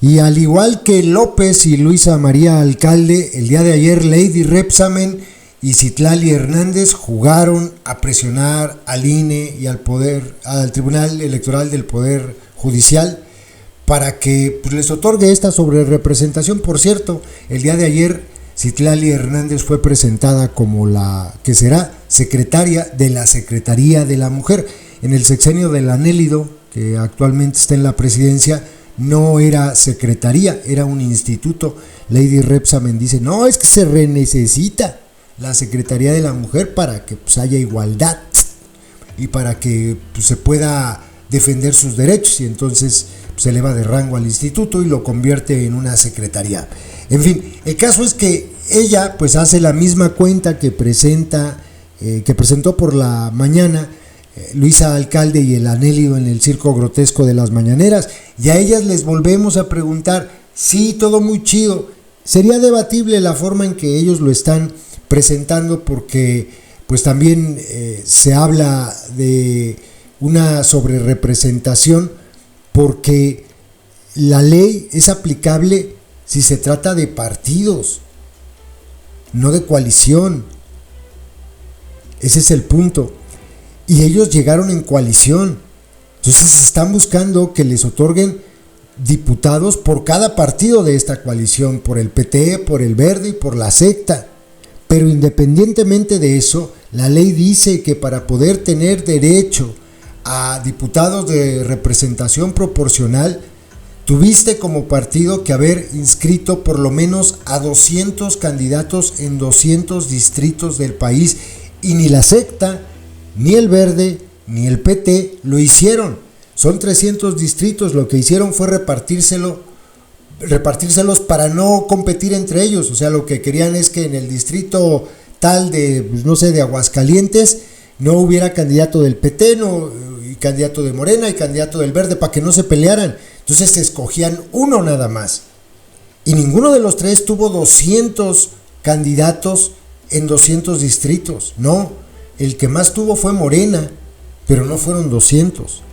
Y al igual que López y Luisa María Alcalde, el día de ayer Lady Repsamen y Citlali Hernández jugaron a presionar al INE y al Tribunal Electoral del Poder Judicial para que pues, les otorgue esta sobrerepresentación. Por cierto, el día de ayer Citlali Hernández fue presentada como la que será secretaria de la Secretaría de la Mujer. En el sexenio de la Nélido, que actualmente está en la presidencia, no era secretaría, era un instituto. Lady Repsamen dice, no, es que se renecesita la Secretaría de la Mujer para que pues, haya igualdad y para que pues, se pueda defender sus derechos, y entonces se eleva de rango al instituto y lo convierte en una secretaría. En fin, el caso es que ella pues hace la misma cuenta que presentó por la mañana Luisa Alcalde y el Anélido en el circo grotesco de las mañaneras, y a ellas les volvemos a preguntar, sí, todo muy chido, sería debatible la forma en que ellos lo están presentando, porque pues también se habla de una sobrerepresentación, porque la ley es aplicable si se trata de partidos, no de coalición. Ese es el punto. Y ellos llegaron en coalición, entonces están buscando que les otorguen diputados por cada partido de esta coalición, por el PT, por el Verde y por la secta. Pero independientemente de eso, la ley dice que para poder tener derecho a diputados de representación proporcional, tuviste como partido que haber inscrito por lo menos a 200 candidatos en 200 distritos del país, y ni la secta, ni el Verde, ni el PT lo hicieron. Son 300 distritos, lo que hicieron fue repartírselos para no competir entre ellos. O sea, lo que querían es que en el distrito tal de, no sé, de Aguascalientes, no hubiera candidato del PT, y candidato de Morena y candidato del Verde, para que no se pelearan. Entonces se escogían uno nada más. Y ninguno de los tres tuvo 200 candidatos en 200 distritos. No, el que más tuvo fue Morena, pero no fueron 200.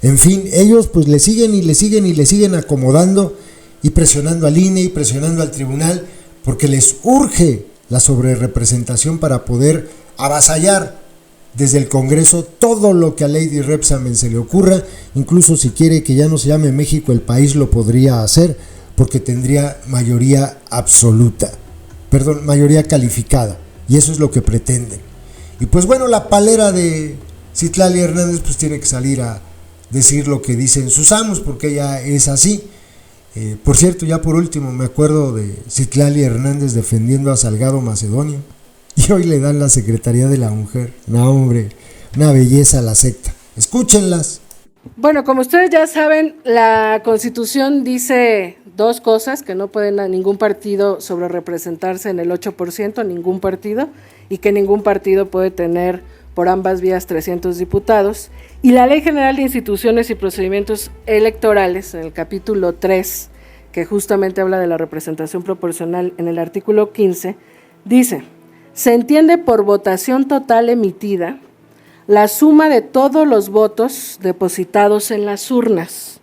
En fin, ellos pues le siguen acomodando y presionando al INE y presionando al tribunal, porque les urge la sobrerepresentación para poder avasallar desde el Congreso todo lo que a Lady Repsamen se le ocurra. Incluso si quiere que ya no se llame México el país, lo podría hacer, porque tendría mayoría calificada, y eso es lo que pretenden. Y pues bueno, la palera de Citlali Hernández pues tiene que salir a decir lo que dicen sus amos, porque ella es así. Por cierto, ya por último, me acuerdo de Citlali Hernández defendiendo a Salgado Macedonio, y hoy le dan la Secretaría de la Mujer. No, hombre, una belleza la secta. Escúchenlas. Bueno, como ustedes ya saben, la Constitución dice dos cosas: que no pueden a ningún partido sobrerepresentarse en el 8%, ningún partido, y que ningún partido puede tener por ambas vías 300 diputados. Y la Ley General de Instituciones y Procedimientos Electorales, en el capítulo 3, que justamente habla de la representación proporcional, en el artículo 15, dice: se entiende por votación total emitida la suma de todos los votos depositados en las urnas.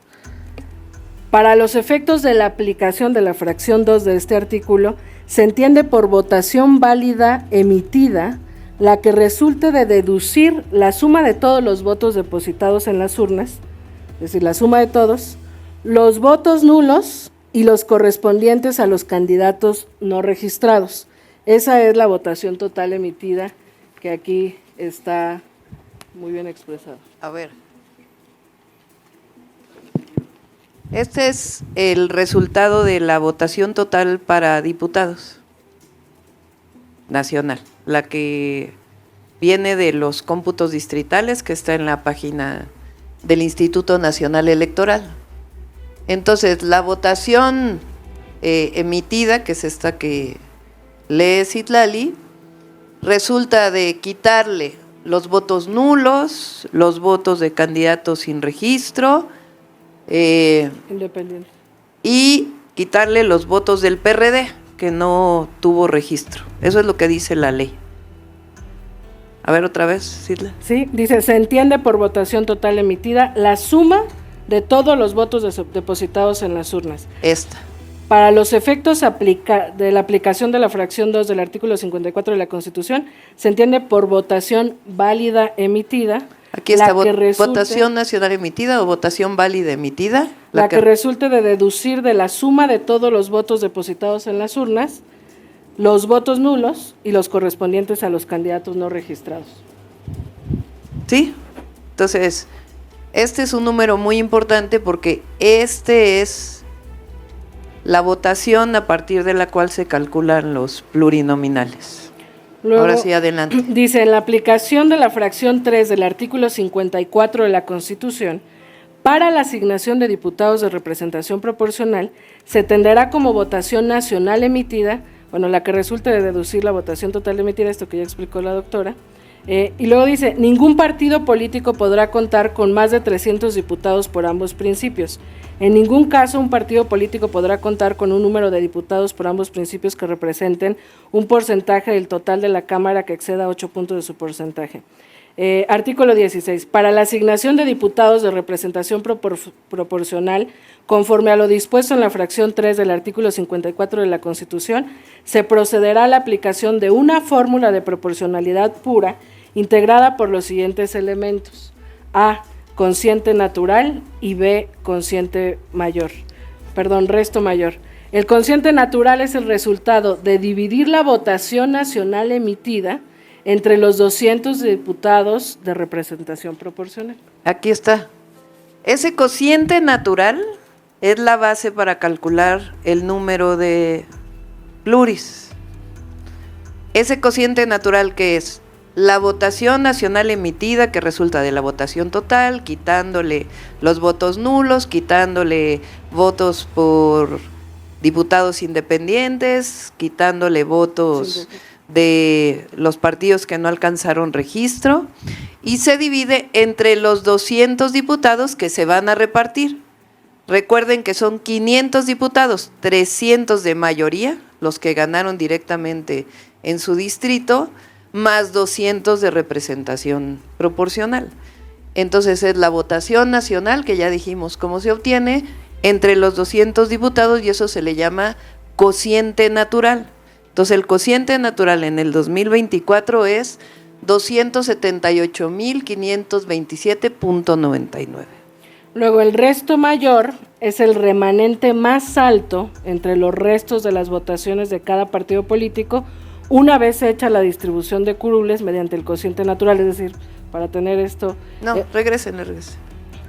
Para los efectos de la aplicación de la fracción 2 de este artículo, se entiende por votación válida emitida la que resulte de deducir la suma de todos los votos depositados en las urnas, es decir, la suma de todos, los votos nulos y los correspondientes a los candidatos no registrados. Esa es la votación total emitida, que aquí está muy bien expresada. A ver, este es el resultado de la votación total para diputados nacional, la que viene de los cómputos distritales, que está en la página del Instituto Nacional Electoral. Entonces, la votación emitida, que es esta que lee Citlali, resulta de quitarle los votos nulos, los votos de candidatos sin registro, Independiente, y quitarle los votos del PRD, que no tuvo registro. Eso es lo que dice la ley. A ver, otra vez, Citlali. Sí, dice: se entiende por votación total emitida la suma de todos los votos depositados en las urnas. Esta. Para los efectos de la aplicación de la fracción 2 del artículo 54 de la Constitución, se entiende por votación válida emitida. Aquí está, votación nacional emitida o votación válida emitida. La que resulte de deducir de la suma de todos los votos depositados en las urnas, los votos nulos y los correspondientes a los candidatos no registrados. ¿Sí? Entonces, este es un número muy importante porque este es la votación a partir de la cual se calculan los plurinominales. Luego, ahora sí, adelante. Dice, en la aplicación de la fracción 3 del artículo 54 de la Constitución, para la asignación de diputados de representación proporcional, se tenderá como votación nacional emitida, bueno, la que resulte de deducir la votación total emitida, esto que ya explicó la doctora, y luego dice, ningún partido político podrá contar con más de 300 diputados por ambos principios. En ningún caso un partido político podrá contar con un número de diputados por ambos principios que representen un porcentaje del total de la Cámara que exceda 8 puntos de su porcentaje. Artículo 16. Para la asignación de diputados de representación proporcional, conforme a lo dispuesto en la fracción 3 del artículo 54 de la Constitución, se procederá a la aplicación de una fórmula de proporcionalidad pura integrada por los siguientes elementos. A, cociente natural y B, resto mayor. El cociente natural es el resultado de dividir la votación nacional emitida entre los 200 diputados de representación proporcional. Aquí está. Ese cociente natural es la base para calcular el número de pluris. Ese cociente natural, que es la votación nacional emitida, que resulta de la votación total, quitándole los votos nulos, quitándole votos por diputados independientes, quitándole votos de los partidos que no alcanzaron registro, y se divide entre los 200 diputados que se van a repartir. Recuerden que son 500 diputados, 300 de mayoría, los que ganaron directamente en su distrito, más 200 de representación proporcional. Entonces es la votación nacional, que ya dijimos cómo se obtiene, entre los 200 diputados, y eso se le llama cociente natural. Entonces el cociente natural en el 2024 es 278.527.99. Luego el resto mayor es el remanente más alto entre los restos de las votaciones de cada partido político, una vez hecha la distribución de curules mediante el cociente natural, es decir, para tener esto… No, regresen.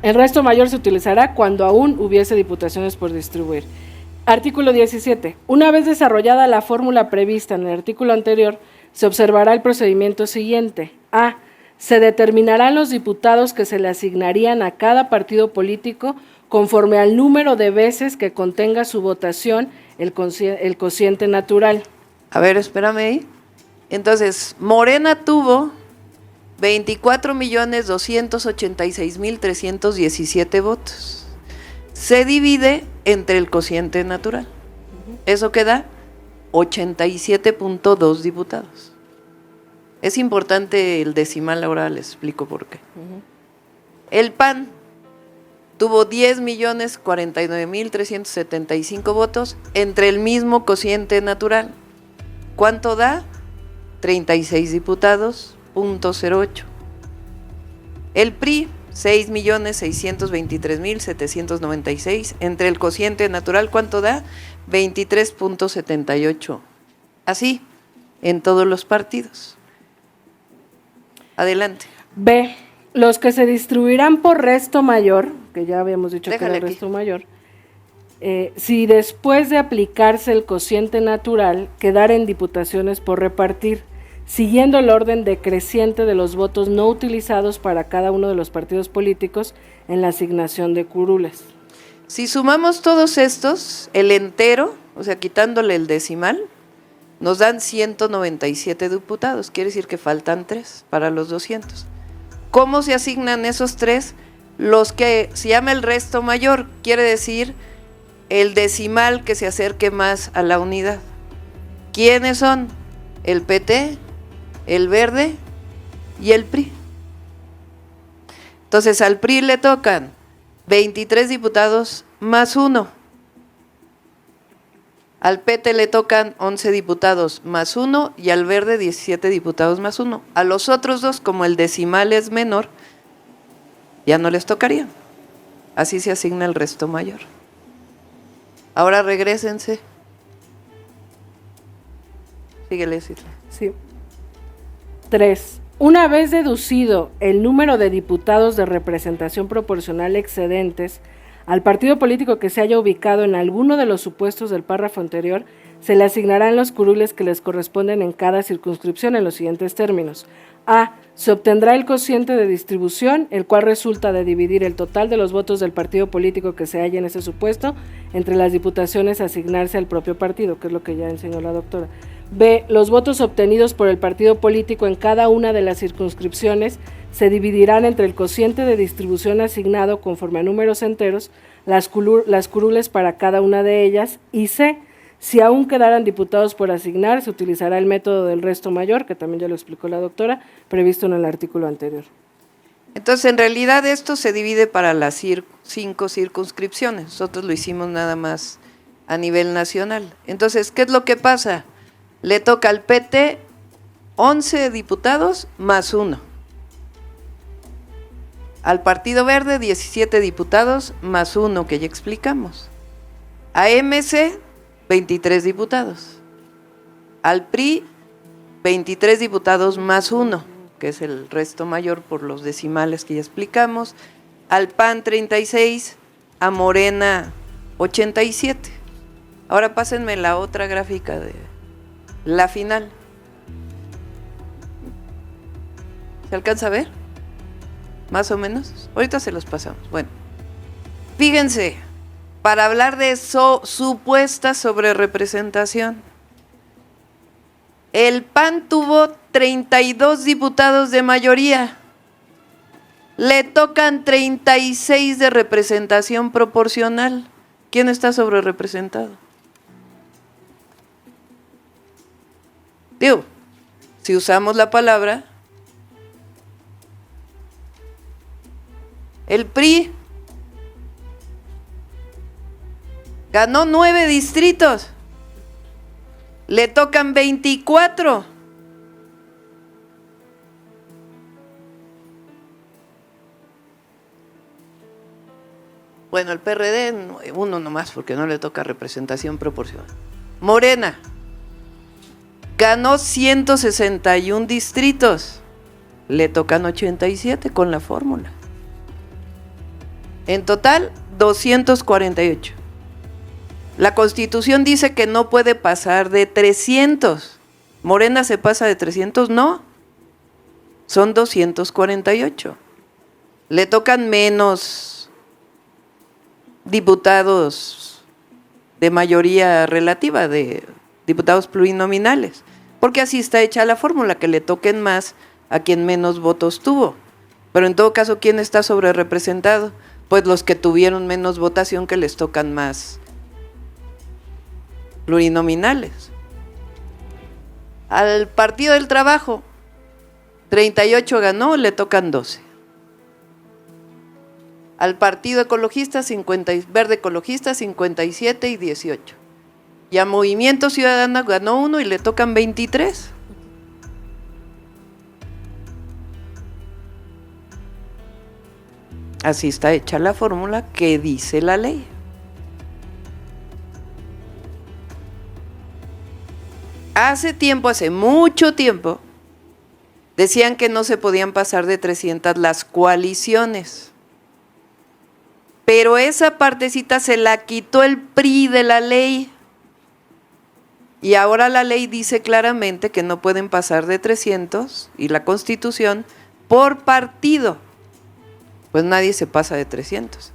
El resto mayor se utilizará cuando aún hubiese diputaciones por distribuir. Artículo 17. Una vez desarrollada la fórmula prevista en el artículo anterior, se observará el procedimiento siguiente. A. Se determinarán los diputados que se le asignarían a cada partido político conforme al número de veces que contenga su votación el cociente natural. A ver, espérame ahí. Entonces, Morena tuvo 24.286.317 votos. Se divide entre el cociente natural. Eso queda 87.2 diputados. Es importante el decimal, ahora les explico por qué. El PAN tuvo 10.049.375 votos entre el mismo cociente natural. ¿Cuánto da? 36 diputados, .08. El PRI, 6.623.796 entre el cociente natural, ¿cuánto da? 23.78. Así, en todos los partidos. Adelante. B. Los que se distribuirán por resto mayor, que ya habíamos dicho que era el resto mayor, si después de aplicarse el cociente natural quedaren diputaciones por repartir, siguiendo el orden decreciente de los votos no utilizados para cada uno de los partidos políticos en la asignación de curules. Si sumamos todos estos, el entero, o sea, quitándole el decimal, nos dan 197 diputados, quiere decir que faltan 3 para los 200. ¿Cómo se asignan esos 3? Los que se llama el resto mayor, quiere decir el decimal que se acerque más a la unidad. ¿Quiénes son? El PT, el Verde y el PRI. Entonces al PRI le tocan 23 diputados más 1. Al PT le tocan 11 diputados más 1 y al Verde 17 diputados más 1. A los otros dos, como el decimal es menor, ya no les tocaría. Así se asigna el resto mayor. Ahora regrésense. Síguele, Silvia. Sí. 3. Una vez deducido el número de diputados de representación proporcional excedentes al partido político que se haya ubicado en alguno de los supuestos del párrafo anterior, se le asignarán los curules que les corresponden en cada circunscripción en los siguientes términos. A. Se obtendrá el cociente de distribución, el cual resulta de dividir el total de los votos del partido político que se halla en ese supuesto entre las diputaciones a asignarse al propio partido, que es lo que ya enseñó la doctora. B. Los votos obtenidos por el partido político en cada una de las circunscripciones se dividirán entre el cociente de distribución asignado conforme a números enteros, las curules para cada una de ellas, y C. Si aún quedaran diputados por asignar, se utilizará el método del resto mayor, que también ya lo explicó la doctora, previsto en el artículo anterior. Entonces, en realidad esto se divide para las 5 circunscripciones. Nosotros lo hicimos nada más a nivel nacional. Entonces, ¿qué es lo que pasa? Le toca al PT 11 diputados más 1. Al Partido Verde 17 diputados más 1, que ya explicamos. A MC 23 diputados. Al PRI 23 diputados más 1, que es el resto mayor por los decimales que ya explicamos. Al PAN 36, a Morena 87. Ahora pásenme la otra gráfica de la final. ¿Se alcanza a ver? Más o menos. Ahorita se los pasamos. Bueno, fíjense, para hablar de supuesta sobrerepresentación, el PAN tuvo 32 diputados de mayoría. Le tocan 36 de representación proporcional. ¿Quién está sobrerepresentado? Digo, si usamos la palabra, el PRI ganó 9 distritos, le tocan 24. Bueno, el PRD, uno nomás, porque no le toca representación proporcional. Morena ganó 161 distritos, le tocan 87 con la fórmula. En total, 248. La Constitución dice que no puede pasar de 300. ¿Morena se pasa de 300? No. Son 248. Le tocan menos diputados de mayoría relativa, de diputados plurinominales, porque así está hecha la fórmula, que le toquen más a quien menos votos tuvo. Pero en todo caso, ¿quién está sobrerepresentado? Pues los que tuvieron menos votación, que les tocan más plurinominales. Al Partido del Trabajo, 38 ganó, le tocan 12. Al Partido Ecologista, Verde Ecologista, 57 y 18. Y a Movimiento Ciudadano ganó 1 y le tocan 23. Así está hecha la fórmula que dice la ley. Hace tiempo, hace mucho tiempo, decían que no se podían pasar de 300 las coaliciones. Pero esa partecita se la quitó el PRI de la ley. Y ahora la ley dice claramente que no pueden pasar de 300, y la Constitución, por partido. Pues nadie se pasa de 300.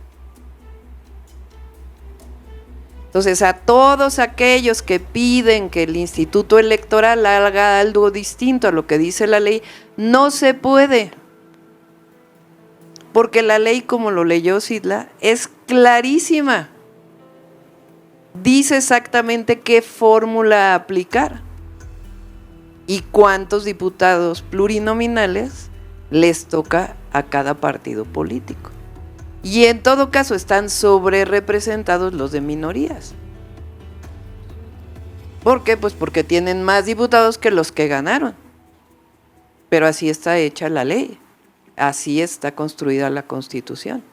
Entonces, a todos aquellos que piden que el Instituto Electoral haga algo distinto a lo que dice la ley, no se puede. Porque la ley, como lo leyó Sidla, es clarísima. Dice exactamente qué fórmula aplicar y cuántos diputados plurinominales les toca a cada partido político. Y en todo caso están sobre representados los de minorías. ¿Por qué? Pues porque tienen más diputados que los que ganaron. Pero así está hecha la ley, así está construida la Constitución.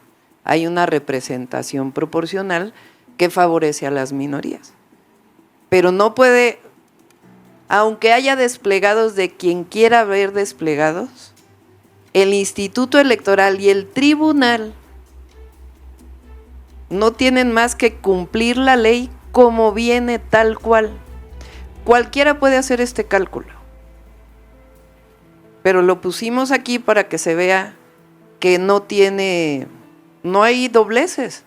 Hay una representación proporcional que favorece a las minorías. Pero no puede, aunque haya desplegados de quien quiera ver desplegados, el Instituto Electoral y el Tribunal no tienen más que cumplir la ley como viene tal cual. Cualquiera puede hacer este cálculo, pero lo pusimos aquí para que se vea que no hay dobleces.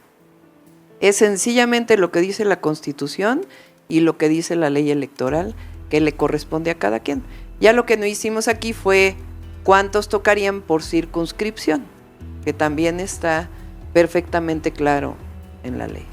Es sencillamente lo que dice la Constitución y lo que dice la ley electoral que le corresponde a cada quien. Ya lo que no hicimos aquí fue cuántos tocarían por circunscripción, que también está perfectamente claro en la ley.